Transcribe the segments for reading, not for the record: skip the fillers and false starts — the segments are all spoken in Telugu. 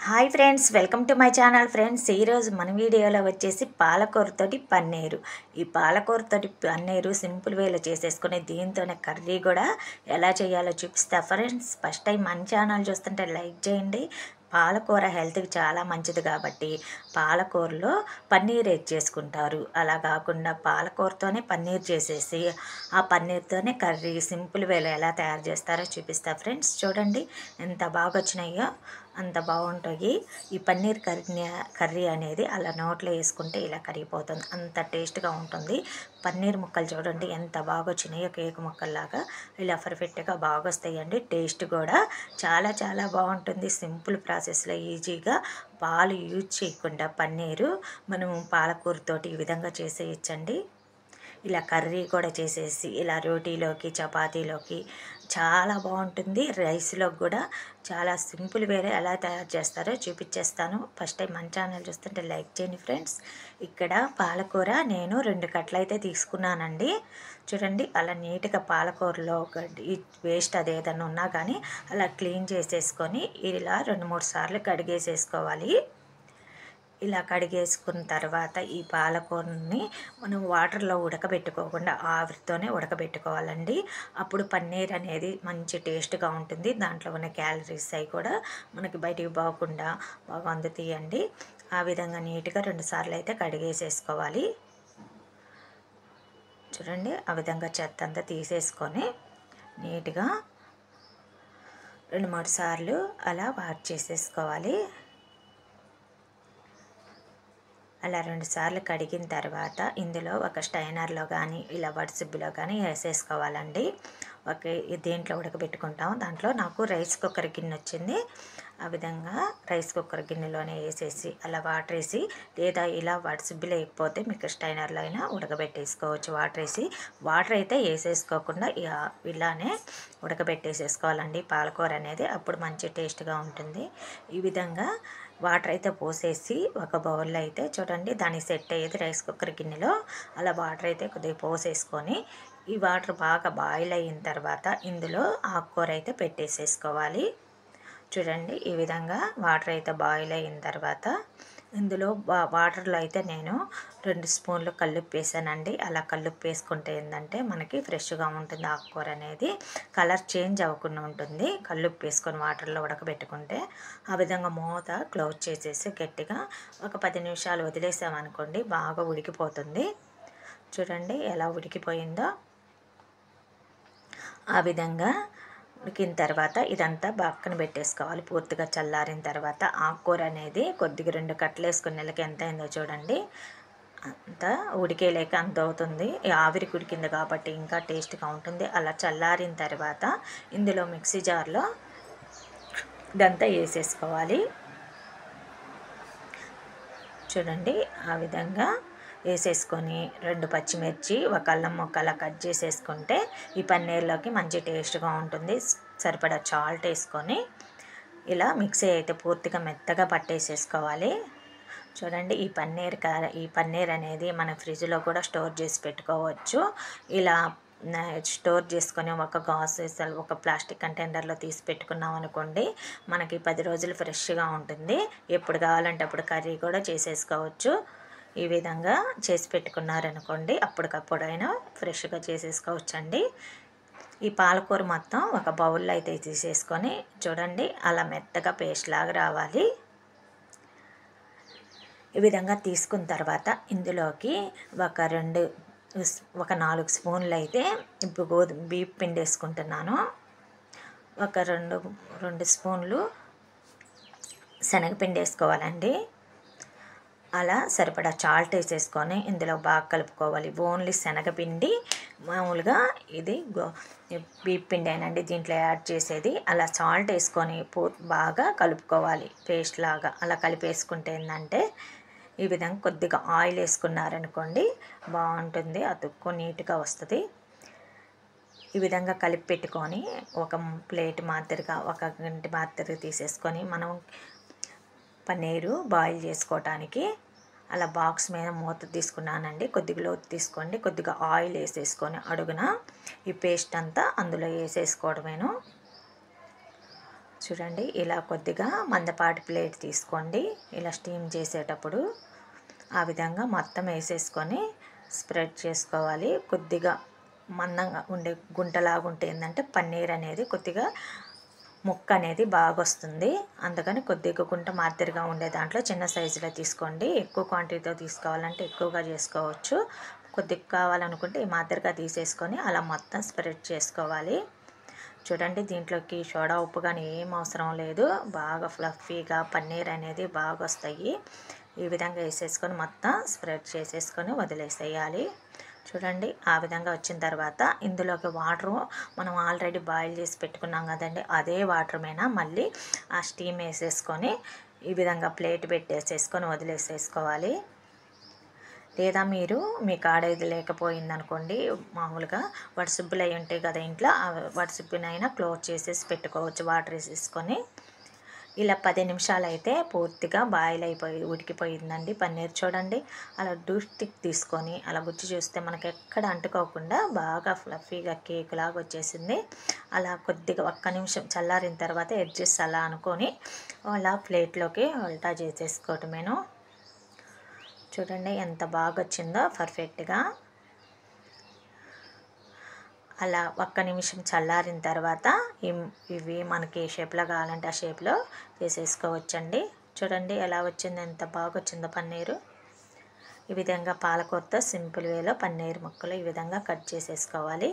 Hi friends, welcome to my channel. Friends, ఈరోజు మన వీడియోలో వచ్చేసి పాలకూరతోటి పన్నీరు. ఈ పాలకూరతోటి పన్నీరు సింపుల్ వేలో చేసేసుకుని దీంతోనే కర్రీ కూడా ఎలా చేయాలో చూపిస్తా. ఫ్రెండ్స్, ఫస్ట్ టైం మన ఛానల్ చూస్తుంటే లైక్ చేయండి. పాలకూర హెల్త్కి చాలా మంచిది కాబట్టి పాలకూరలో పన్నీర్ యాడ్ చేసుకుంటారు. అలా కాకుండా పాలకూరతోనే పన్నీర్ చేసేసి ఆ పన్నీర్తోనే కర్రీ సింపుల్ వేలో ఎలా తయారు చేస్తారో చూపిస్తా. ఫ్రెండ్స్, చూడండి ఎంత బాగా వచ్చినాయో, అంత బాగుంటాయి. ఈ పన్నీర్ కర్రీ అనేది అలా నోట్లో వేసుకుంటే ఇలా కరిగిపోతుంది, అంత టేస్ట్గా ఉంటుంది. పన్నీర్ ముక్కలు చూడండి ఎంత బాగా వచ్చినాయో, కేక్ ముక్కల్లాగా ఇలా పర్ఫెక్ట్గా బాగా వస్తాయండి. టేస్ట్ కూడా చాలా చాలా బాగుంటుంది. సింపుల్ ప్రాసెస్లో ఈజీగా పాలు యూజ్ చేయకుండా పన్నీరు మనం పాలకూరతోటి ఈ విధంగా చేసేయచ్చండి. ఇలా కర్రీ కూడా చేసేసి ఇలా రోటీలోకి చపాతీలోకి చాలా బాగుంటుంది. రైస్లోకి కూడా చాలా సింపుల్ వేరే ఎలా తయారు చేస్తారో చూపించేస్తాను. ఫస్ట్ టైం మన ఛానల్ చూస్తుంటే లైక్ చేయండి. ఫ్రెండ్స్, ఇక్కడ పాలకూర నేను 2 కట్టలు అయితే తీసుకున్నానండి. చూడండి, అలా నీట్గా పాలకూరలో ఈ వేస్ట్ అది ఏదైనా ఉన్నా కానీ అలా క్లీన్ చేసేసుకొని ఇలా 2-3 సార్లు కడిగేసేసుకోవాలి. ఇలా కడిగేసుకున్న తర్వాత ఈ పాలకూరని మనం వాటర్లో ఉడకబెట్టుకోకుండా ఆవిరితోనే ఉడకబెట్టుకోవాలండి. అప్పుడు పన్నీర్ అనేది మంచి టేస్ట్గా ఉంటుంది. దాంట్లో ఉన్న క్యాలరీస్ అవి కూడా మనకి బయటికి పోకుండా బాగా అందుతాయండి. ఆ విధంగా నీట్గా 2 సార్లు అయితే కడిగేసేసుకోవాలి. చూడండి, ఆ విధంగా చెత్త అంతా తీసేసుకొని నీట్గా 2-3 సార్లు అలా వాష్ చేసేసుకోవాలి. అలా 2 సార్లు కడిగిన తర్వాత ఇందులో ఒక స్టైనర్లో కానీ ఇలా వడ్సిబ్బులో కానీ వేసేసుకోవాలండి. దేంట్లో ఉడకబెట్టుకుంటాము దాంట్లో నాకు రైస్ కుక్కర్ గిన్నె వచ్చింది. ఆ విధంగా రైస్ కుక్కర్ గిన్నెలోనే వేసేసి అలా వాటర్ వేసి, లేదా ఇలా వడ్సిబ్బులో వేయకపోతే మీకు స్టైనర్లో అయినా ఉడకబెట్టేసుకోవచ్చు. వాటర్ అయితే వేసేసుకోకుండా ఇలానే ఉడకబెట్టేసేసుకోవాలండి పాలకూర అనేది. అప్పుడు మంచి టేస్ట్గా ఉంటుంది. ఈ విధంగా వాటర్ అయితే పోసేసి ఒక బౌల్లో అయితే చూడండి దానికి సెట్ అయ్యేది రైస్ కుక్కర్ గిన్నెలో అలా వాటర్ అయితే కొద్దిగా పోసేసుకొని ఈ వాటర్ బాగా బాయిల్ అయిన తర్వాత ఇందులో ఆకుకూర అయితే పెట్టేసేసుకోవాలి. చూడండి, ఈ విధంగా వాటర్ అయితే బాయిల్ అయిన తర్వాత ఇందులో వాటర్లో అయితే నేను 2 స్పూన్లు కల్లుప్పు వేసానండి. అలా కల్లుప్పు వేసుకుంటే ఏంటంటే మనకి ఫ్రెష్గా ఉంటుంది, ఆకుకూర అనేది కలర్ చేంజ్ అవ్వకుండా ఉంటుంది. కల్లుప్పు వేసుకొని వాటర్లో ఉడకబెట్టుకుంటే ఆ విధంగా మూత క్లోజ్ చేసేసి గట్టిగా ఒక 10 నిమిషాలు వదిలేసామనుకోండి బాగా ఉడికిపోతుంది. చూడండి ఎలా ఉడికిపోయిందో. ఆ విధంగా ఉడికిన తర్వాత ఇదంతా పక్కన పెట్టేసుకోవాలి. పూర్తిగా చల్లారిన తర్వాత ఆకుకూర అనేది కొద్దిగా 2 కట్టలు వేసుకుని నెలకి ఎంత అయిందో చూడండి. అంతా ఉడికేలేక అంత అవుతుంది. ఆవిరికి ఉడికింది కాబట్టి ఇంకా టేస్ట్గా ఉంటుంది. అలా చల్లారిన తర్వాత ఇందులో మిక్సీ జార్లో ఇదంతా వేసేసుకోవాలి. చూడండి, ఆ విధంగా వేసేసుకొని 2 పచ్చిమిర్చి ఒక అల్లం ముక్క అలా కట్ చేసేసుకుంటే ఈ పన్నీర్లోకి మంచి టేస్ట్గా ఉంటుంది. సరిపడా సాల్ట్ వేసుకొని ఇలా మిక్సీ అయితే పూర్తిగా మెత్తగా పట్టేసేసుకోవాలి. చూడండి, ఈ పన్నీర్ అనేది మన ఫ్రిడ్జ్లో కూడా స్టోర్ చేసి పెట్టుకోవచ్చు. ఇలా స్టోర్ చేసుకొని ఒక ప్లాస్టిక్ కంటైనర్లో తీసి పెట్టుకున్నాం అనుకోండి మనకి 10 రోజులు ఫ్రెష్గా ఉంటుంది. ఎప్పుడు కావాలంటే అప్పుడు కర్రీ కూడా చేసేసుకోవచ్చు. ఈ విధంగా చేసి పెట్టుకున్నారనుకోండి అప్పటికప్పుడైనా ఫ్రెష్గా చేసేసుకోవచ్చండి. ఈ పాలకూర మొత్తం ఒక బౌల్లో అయితే తీసేసుకొని చూడండి అలా మెత్తగా పేస్ట్ లాగా రావాలి. ఈ విధంగా తీసుకున్న తర్వాత ఇందులోకి ఒక 4 స్పూన్లు అయితే బియ్యం పిండి వేసుకుంటున్నాను. ఒక 2 స్పూన్లు శనగపిండి వేసుకోవాలండి. అలా సరిపడా సాల్ట్ వేసేసుకొని ఇందులో బాగా కలుపుకోవాలి. ఓన్లీ శనగపిండి, మామూలుగా ఇది బియ్యం పిండి అయినండి దీంట్లో యాడ్ చేసేది. అలా సాల్ట్ వేసుకొని బాగా కలుపుకోవాలి పేస్ట్ లాగా. అలా కలిపేసుకుంటే ఏంటంటే ఈ విధంగా కొద్దిగా ఆయిల్ వేసుకున్నారనుకోండి బాగుంటుంది, అతుక్కు నీట్గా వస్తుంది. ఈ విధంగా కలిపి పెట్టుకొని ఒక ప్లేట్ మాదిరిగా ఒక గంట మాదిరిగా తీసేసుకొని మనం పన్నీరు బాయిల్ చేసుకోవటానికి అలా బాక్స్ మీద మూత తీసుకున్నానండి. కొద్దిగా లోతు తీసుకోండి. కొద్దిగా ఆయిల్ వేసేసుకొని అడుగున ఈ పేస్ట్ అంతా అందులో వేసేసుకోవడమేను. చూడండి ఇలా కొద్దిగా మందపాటి ప్లేట్ తీసుకోండి. ఇలా స్టీమ్ చేసేటప్పుడు ఆ విధంగా మొత్తం వేసేసుకొని స్ప్రెడ్ చేసుకోవాలి. కొద్దిగా మందంగా ఉండే గుంటలాగా ఉంటే ఏంటంటే పన్నీర్ అనేది కొద్దిగా ముక్క అనేది బాగా వస్తుంది. అందుకని కొద్దిగా గుంట మాదిరిగా ఉండే దాంట్లో చిన్న సైజులో తీసుకోండి. ఎక్కువ క్వాంటిటీతో తీసుకోవాలంటే ఎక్కువగా చేసుకోవచ్చు. కొద్దిగా కావాలనుకుంటే ఈ మాదిరిగా తీసేసుకొని అలా మొత్తం స్ప్రెడ్ చేసుకోవాలి. చూడండి దీంట్లోకి సోడా ఉప్పు కానీ ఏం అవసరం లేదు. బాగా ఫ్లఫీగా పన్నీర్ అనేది బాగా వస్తాయి. ఈ విధంగా వేసేసుకొని మొత్తం స్ప్రెడ్ చేసేసుకొని వదిలేసేయాలి. చూడండి ఆ విధంగా వచ్చిన తర్వాత ఇందులోకి వాటరు మనం ఆల్రెడీ బాయిల్ చేసి పెట్టుకున్నాం కదండి, అదే వాటర్ మీద మళ్ళీ ఆ స్టీమ్ వేసేసుకొని ఈ విధంగా ప్లేట్ పెట్టేసేసుకొని వదిలేసేసుకోవాలి. లేదా మీరు మీ కాడ ఇది లేకపోయిందనుకోండి, మామూలుగా వడసుబ్బులు అవి ఉంటాయి కదా ఇంట్లో, ఆ వడసుబ్బునైనా క్లోజ్ చేసేసి పెట్టుకోవచ్చు వాటర్ వేసేసుకొని. ఇలా 10 నిమిషాలు అయితే పూర్తిగా బాయిల్ అయిపోయి ఉడికిపోయిందండి పన్నీర్. చూడండి అలా స్టిక్ తీసుకొని అలా గుచ్చి చూస్తే మనకి ఎక్కడ అంటుకోకుండా బాగా ఫ్లఫీగా కేక్ లాగా వచ్చేసింది. అలా కొద్దిగా ఒక్క నిమిషం చల్లారిన తర్వాత ఎడ్జెస్ అలా అనుకొని అలా ప్లేట్లోకి ఉల్టా చేసేసుకోవటమేను. చూడండి ఎంత బాగా వచ్చిందో పర్ఫెక్ట్గా. అలా ఒక్క నిమిషం చల్లారిన తర్వాత ఇవి మనకి ఏ షేప్లో కావాలంటే ఆ షేప్లో చేసేసుకోవచ్చండి. చూడండి ఎలా వచ్చిందో, ఎంత బాగా వచ్చిందో పన్నీరు. ఈ విధంగా పాలకూరతో సింపుల్ వేలో పన్నీర్ ముక్కలు ఈ విధంగా కట్ చేసేసుకోవాలి.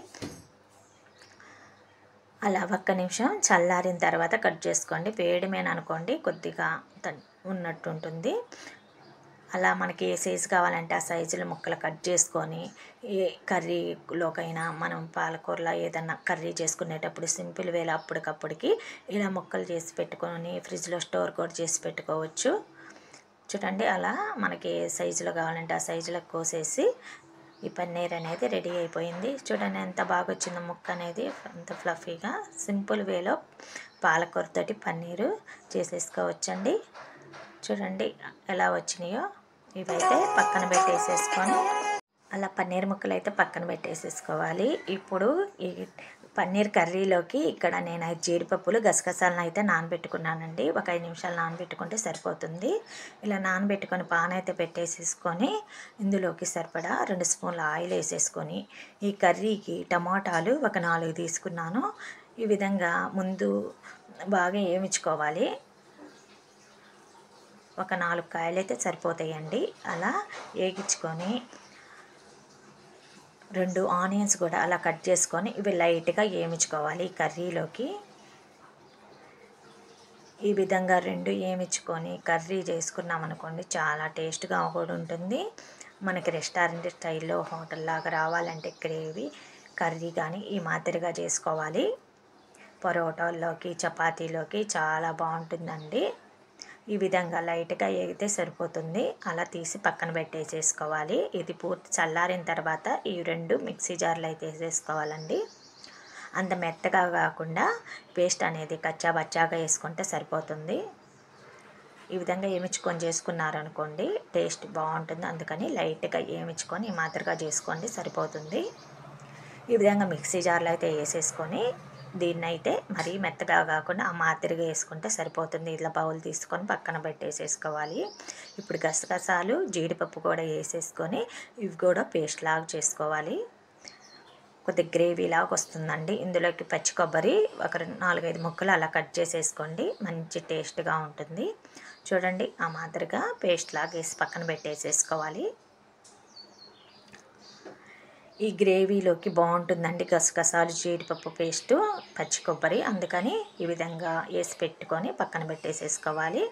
అలా ఒక్క నిమిషం చల్లారిన తర్వాత కట్ చేసుకోండి. వేడిమేననుకోండి కొద్దిగా ఉన్నట్టు ఉంటుంది. అలా మనకి ఏ సైజు కావాలంటే ఆ సైజులో ముక్కలు కట్ చేసుకొని ఏ కర్రీలోకైనా మనం పాలకూరలో ఏదన్నా కర్రీ చేసుకునేటప్పుడు సింపుల్ వేలో అప్పటికప్పటికి ఇలా ముక్కలు చేసి పెట్టుకొని ఫ్రిడ్జ్లో స్టోర్ కూడా చేసి పెట్టుకోవచ్చు. చూడండి అలా మనకి ఏ సైజులో కావాలంటే ఆ సైజులో కోసేసి ఈ పన్నీర్ అనేది రెడీ అయిపోయింది. చూడండి ఎంత బాగా వచ్చిందో ముక్క అనేది, ఎంత ఫ్లఫీగా. సింపుల్ వేలో పాలకూరతోటి పన్నీరు చేసేసుకోవచ్చండి. చూడండి ఎలా వచ్చినాయో. ఇవైతే పక్కన పెట్టేసేసుకొని అలా పన్నీర్ ముక్కలు అయితే పక్కన పెట్టేసేసుకోవాలి. ఇప్పుడు ఈ పన్నీర్ కర్రీలోకి ఇక్కడ నేను 5 జీడిపప్పులు గసగసాలను అయితే నానబెట్టుకున్నానండి. ఒక 5 నిమిషాలు నానబెట్టుకుంటే సరిపోతుంది. ఇలా నానబెట్టుకొని పాన్ అయితే పెట్టేసేసుకొని ఇందులోకి సరిపడా 2 స్పూన్ల ఆయిల్ వేసేసుకొని ఈ కర్రీకి టమాటాలు ఒక 4 తీసుకున్నాను. ఈ విధంగా ముందు బాగా వేయించుకోవాలి. ఒక 4 కాయలు అయితే సరిపోతాయండి. అలా వేగించుకొని 2 ఆనియన్స్ కూడా అలా కట్ చేసుకొని ఇవి లైట్గా వేయించుకోవాలి. ఈ కర్రీలోకి ఈ విధంగా 2 వేయించుకొని కర్రీ చేసుకున్నామనుకోండి చాలా టేస్ట్గా కూడా ఉంటుంది. మనకి రెస్టారెంట్ స్టైల్లో హోటల్ లాగా రావాలంటే గ్రేవీ కర్రీ కానీ ఈ మాదిరిగా చేసుకోవాలి. పరోటాల్లోకి చపాతీలోకి చాలా బాగుంటుందండి. ఈ విధంగా లైట్గా వేగితే సరిపోతుంది. అలా తీసి పక్కన పెట్టేసేసుకోవాలి. ఇది పూర్తి చల్లారిన తర్వాత ఈ 2 మిక్సీ జార్లు అయితే వేసేసుకోవాలండి. అంత మెత్తగా కాకుండా పేస్ట్ అనేది కచ్చా బచ్చాగా వేసుకుంటే సరిపోతుంది. ఈ విధంగా వేయించుకొని చేసుకున్నారనుకోండి టేస్ట్ బాగుంటుంది. అందుకని లైట్గా వేయించుకొని ఈ మాదిరిగా చేసుకోండి సరిపోతుంది. ఈ విధంగా మిక్సీ జార్లు అయితే వేసేసుకొని దీన్నైతే మరీ మెత్తగా కాకుండా ఆ మాదిరిగా వేసుకుంటే సరిపోతుంది. ఇట్లా బౌల్ తీసుకొని పక్కన పెట్టేసేసుకోవాలి. ఇప్పుడు గసగసాలు జీడిపప్పు కూడా వేసేసుకొని ఇవి కూడా పేస్ట్ లాగా చేసుకోవాలి. కొద్దిగా గ్రేవీ లాగా వస్తుందండి. ఇందులోకి పచ్చి కొబ్బరి ఒక 4-5 ముక్కలు అలా కట్ చేసేసుకోండి. మంచి టేస్ట్గా ఉంటుంది. చూడండి ఆ మాదిరిగా పేస్ట్ లాగా వేసి పక్కన పెట్టేసేసుకోవాలి. ఈ గ్రేవీలోకి బాగుంటుందండి గసగసాలు జీడిపప్పు పేస్టు పచ్చి కొబ్బరి. అందుకని ఈ విధంగా వేసి పెట్టుకొని పక్కన పెట్టేసేసుకోవాలి.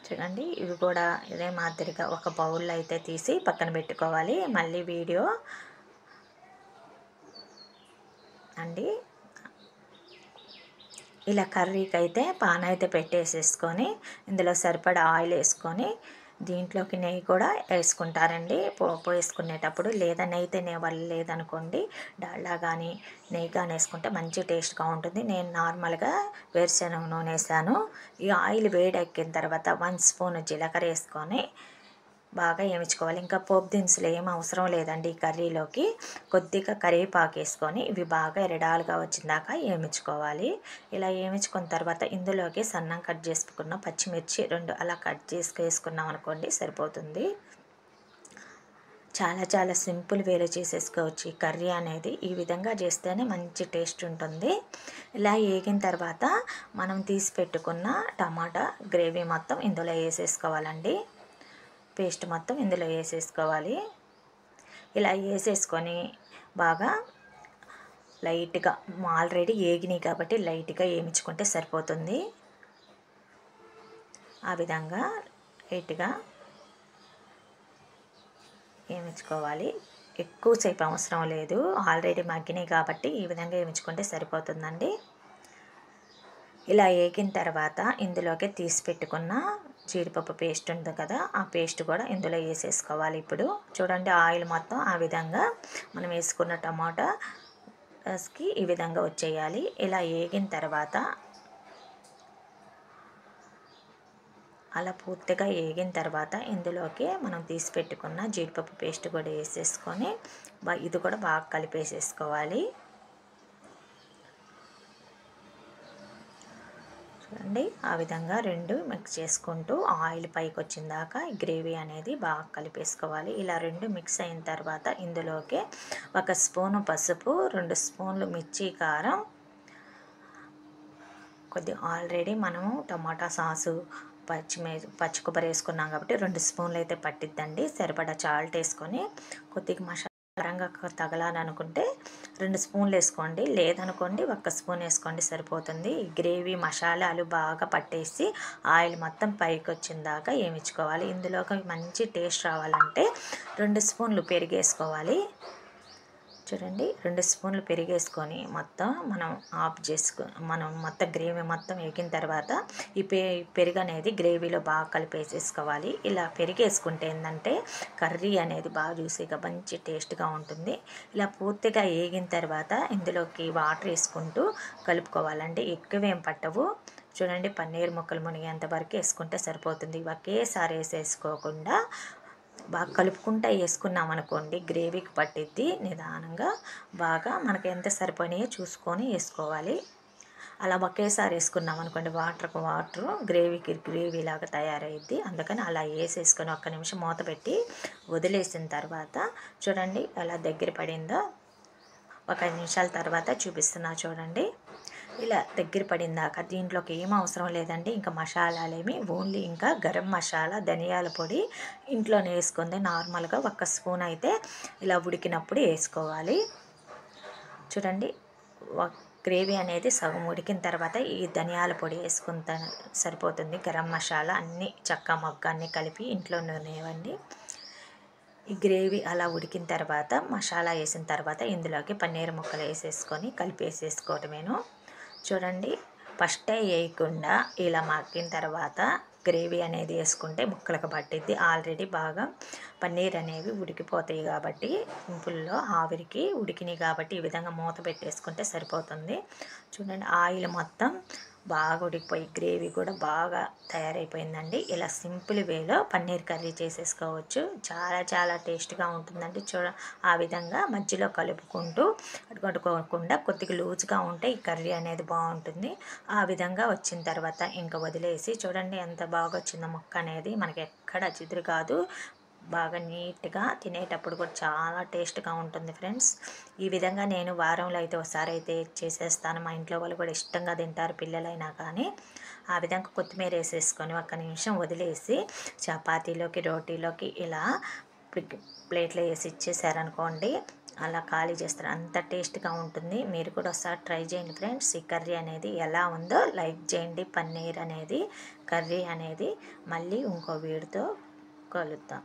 చూడండి ఇవి కూడా ఇదే మాదిరిగా ఒక బౌల్లో అయితే తీసి పక్కన పెట్టుకోవాలి. మళ్ళీ వీడియో అండి. ఇలా కర్రీకి అయితే పాన్ అయితే పెట్టేసేసుకొని ఇందులో సరిపడా ఆయిల్ వేసుకొని దీంట్లోకి నెయ్యి కూడా వేసుకుంటారండి పోపు వేసుకునేటప్పుడు. లేదా నెయ్యి తినే వాళ్ళు లేదనుకోండి డాల్డా కానీ నెయ్యి కానీ వేసుకుంటే మంచి టేస్ట్గా ఉంటుంది. నేను నార్మల్గా వేరుశనగ నూనె వేసాను. ఈ ఆయిల్ వేడెక్కిన తర్వాత 1 స్పూన్ జీలకర్ర వేసుకొని బాగా వేయించుకోవాలి. ఇంకా పోపు దినుసులు ఏం అవసరం లేదండి ఈ కర్రీలోకి. కొద్దిగా కరివేపాకు వేసుకొని ఇవి బాగా ఎరడాలుగా వచ్చిందాక వేయించుకోవాలి. ఇలా వేయించుకున్న తర్వాత ఇందులోకి సన్నం కట్ చేసుకున్న పచ్చిమిర్చి 2 అలా కట్ వేసుకున్నాం అనుకోండి సరిపోతుంది. చాలా సింపుల్ వేలో చేసేసుకోవచ్చు ఈ కర్రీ అనేది. ఈ విధంగా చేస్తేనే మంచి టేస్ట్ ఉంటుంది. ఇలా వేగిన తర్వాత మనం తీసి పెట్టుకున్న టమాటా గ్రేవీ మొత్తం ఇందులో వేసేసుకోవాలండి. పేస్ట్ మొత్తం ఇందులో వేసేసుకోవాలి. ఇలా వేసేసుకొని బాగా లైట్గా ఆల్రెడీ వేగినాయి కాబట్టి లైట్గా వేయించుకుంటే సరిపోతుంది. ఆ విధంగా లైట్గా వేయించుకోవాలి. ఎక్కువసేపు అవసరం లేదు, ఆల్రెడీ మగ్గినాయి కాబట్టి ఈ విధంగా వేయించుకుంటే సరిపోతుందండి. ఇలా వేగిన తర్వాత ఇందులోకి తీసి పెట్టుకున్న జీడిపప్పు పేస్ట్ ఉంది కదా, ఆ పేస్ట్ కూడా ఇందులో వేసేసుకోవాలి. ఇప్పుడు చూడండి ఆయిల్ మొత్తం ఆ విధంగా మనం వేసుకున్న టమాటాకి ఈ విధంగా వచ్చేయాలి. ఇలా వేగిన తర్వాత అలా పూర్తిగా వేగిన తర్వాత ఇందులోకి మనం తీసి పెట్టుకున్న జీడిపప్పు పేస్ట్ కూడా వేసేసుకొని ఇది కూడా బాగా కలిపేసేసుకోవాలి. చూడండి ఆ విధంగా 2 మిక్స్ చేసుకుంటూ ఆయిల్ పైకి వచ్చిన దాకా గ్రేవీ అనేది బాగా కలిపేసుకోవాలి. ఇలా 2 మిక్స్ అయిన తర్వాత ఇందులోకి 1 స్పూను పసుపు, 2 స్పూన్లు మిర్చి కారం, కొద్దిగా ఆల్రెడీ మనము టమాటా సాసు పచ్చి కొబ్బరి వేసుకున్నాం కాబట్టి 2 స్పూన్లు అయితే పట్టిద్దండి. సరిపడా సాల్ట్ వేసుకొని కొద్దిగా మసాలా కారంగా తగలాలనుకుంటే 2 స్పూన్లు వేసుకోండి, లేదనుకోండి 1 స్పూన్ వేసుకోండి సరిపోతుంది. ఈ గ్రేవీ మసాలాలు బాగా పట్టేసి ఆయిల్ మొత్తం పైకి వచ్చిన దాకా వేయించుకోవాలి. ఇందులోకి మంచి టేస్ట్ రావాలంటే 2 స్పూన్లు పెరుగు వేసుకోవాలి. చూడండి 2 స్పూన్లు పెరిగేసుకొని మొత్తం మనం మొత్తం గ్రేవీ మొత్తం వేగిన తర్వాత ఈ పెరుగు అనేది గ్రేవీలో బాగా కలిపేసేసుకోవాలి. ఇలా పెరిగేసుకుంటే ఏంటంటే కర్రీ అనేది బాగా జ్యూసీగా మంచి టేస్ట్గా ఉంటుంది. ఇలా పూర్తిగా వేగిన తర్వాత ఇందులోకి వాటర్ వేసుకుంటూ కలుపుకోవాలండి. ఎక్కువేం పట్టవు. చూడండి పన్నీర్ ముక్కలు మునిగేంత వరకు వేసుకుంటే సరిపోతుంది. ఒకేసారి వేసేసుకోకుండా బాగా కలుపుకుంటూ వేసుకున్నాం అనుకోండి గ్రేవీకి పట్టిద్ది. నిదానంగా బాగా మనకి ఎంత సరిపోయినాయో చూసుకొని వేసుకోవాలి. అలా ఒకేసారి వేసుకున్నాం అనుకోండి వాటర్ గ్రేవీ లాగా తయారయ్యిద్ది. అందుకని అలా వేసేసుకొని 1 నిమిషం మూత పెట్టి వదిలేసిన తర్వాత చూడండి ఎలా దగ్గర పడిందో. 1 5 నిమిషాల తర్వాత చూపిస్తున్నా చూడండి. ఇలా దగ్గర పడిందాక దీంట్లోకి ఏం అవసరం లేదండి. ఇంకా మసాలాలేమి ఓన్లీ ఇంకా గరం మసాలా, ధనియాల పొడి ఇంట్లోనే వేసుకుంది నార్మల్గా 1 స్పూన్ అయితే ఇలా ఉడికినప్పుడు వేసుకోవాలి. చూడండి గ్రేవీ అనేది సగం ఉడికిన తర్వాత ఈ ధనియాల పొడి వేసుకుంటే సరిపోతుంది. గరం మసాలా అన్నీ చెక్క మొగ్గ అన్నీ కలిపి ఇంట్లోనే ఉన్నాయండి. ఈ గ్రేవీ అలా ఉడికిన తర్వాత మసాలా వేసిన తర్వాత ఇందులోకి పన్నీర్ ముక్కలు వేసేసుకొని కలిపేసేసుకోవటమేను. చూడండి ఫస్టే వేయకుండా ఇలా మగ్గిన తర్వాత గ్రేవీ అనేది వేసుకుంటే ముక్కలకు పట్టిద్ది. ఆల్రెడీ బాగా పన్నీర్ అనేవి ఉడికిపోతాయి కాబట్టి సింపుల్లో ఆవిరికి ఉడికినాయి కాబట్టి ఈ విధంగా మూత పెట్టేసుకుంటే సరిపోతుంది. చూడండి ఆయిల్ మొత్తం బాగా ఉడికిపోయి గ్రేవీ కూడా బాగా తయారైపోయిందండి. ఇలా సింపుల్ వేలో పన్నీర్ కర్రీ చేసేసుకోవచ్చు. చాలా టేస్ట్గా ఉంటుందండి. ఆ విధంగా మధ్యలో కలుపుకుంటూ అడుగడుకోకుండా కొద్దిగా లూజ్గా ఉంటే ఈ కర్రీ అనేది బాగుంటుంది. ఆ విధంగా వచ్చిన తర్వాత ఇంకా వదిలేసి చూడండి ఎంత బాగా వచ్చిందో ముక్క అనేది. మనకి ఎక్కడ చిదురు కాదు, బాగా నీట్గా తినేటప్పుడు కూడా చాలా టేస్ట్గా ఉంటుంది ఫ్రెండ్స్. ఈ విధంగా నేను వారంలో అయితే ఒకసారి అయితే చేసేస్తాను. మా ఇంట్లో వాళ్ళు కూడా ఇష్టంగా తింటారు పిల్లలైనా కానీ. ఆ విధంగా కొత్తిమీర వేసేసుకొని 1 నిమిషం వదిలేసి చపాతీలోకి రోటీలోకి ఇలా ప్లేట్లో వేసి ఇచ్చేసారనుకోండి అలా ఖాళీ చేస్తారు. అంత టేస్ట్గా ఉంటుంది. మీరు కూడా ఒకసారి ట్రై చేయండి ఫ్రెండ్స్. ఈ కర్రీ అనేది ఎలా ఉందో లైక్ చేయండి. పన్నీర్ అనేది కర్రీ అనేది మళ్ళీ ఇంకో వీడియోతో కలుద్దాం.